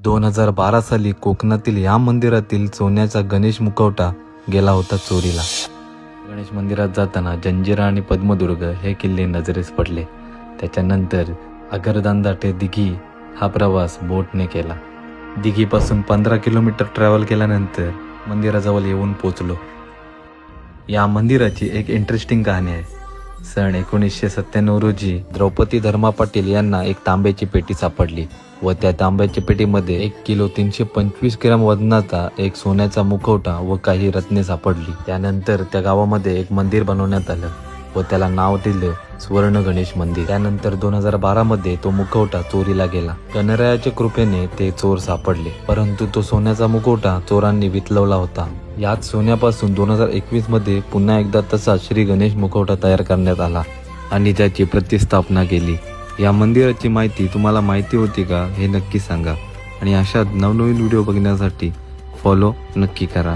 2012 साली कोकणातील या मंदिरातील सोन्याचा गणेश मुखवटा गेला होता चोरीला। गणेश मंदिरात जाताना जंजिरा आणि पद्मदुर्ग हे किल्ले नजरेस पडले। त्याच्यानंतर आगरदांडा ते दिघी हा प्रवास बोटने केला। दिघीपासून 15 किलोमीटर ट्रॅव्हल केल्यानंतर मंदिराजवळ येऊन पोचलो। या मंदिराची एक इंटरेस्टिंग कहाणी आहे। सन 1997 रोजी द्रौपदी धर्मा पाटील यांना एक तांब्याची पेटी सापडली व त्या तांब्याच्या पेटीमध्ये 1 किलो 325 ग्रॅम वजनाचा एक सोन्याचा मुखवटा व काही रत्ने सापडली। त्यानंतर त्या गावामध्ये एक मंदिर बनवण्यात आलं व त्याला नाव दिलं स्वर्ण गणेश मंदिर। त्यानंतर 2012 मध्ये तो मुखवटा चोरीला गेला। गणरायाच्या कृपेने ते चोर सापडले, परंतु तो सोन्याचा मुखवटा चोरांनी वितलवला होता। याच सोन्यापासून 2021 मध्ये पुन्हा एकदा तसा श्री गणेश मुखवटा तयार करण्यात आला आणि त्याची प्रतिष्ठापना केली। या मंदिराची माहिती तुम्हाला माहिती होती का हे नक्की सांगा आणि अशाच नवनवीन व्हिडिओ बघण्यासाठी फॉलो नक्की करा।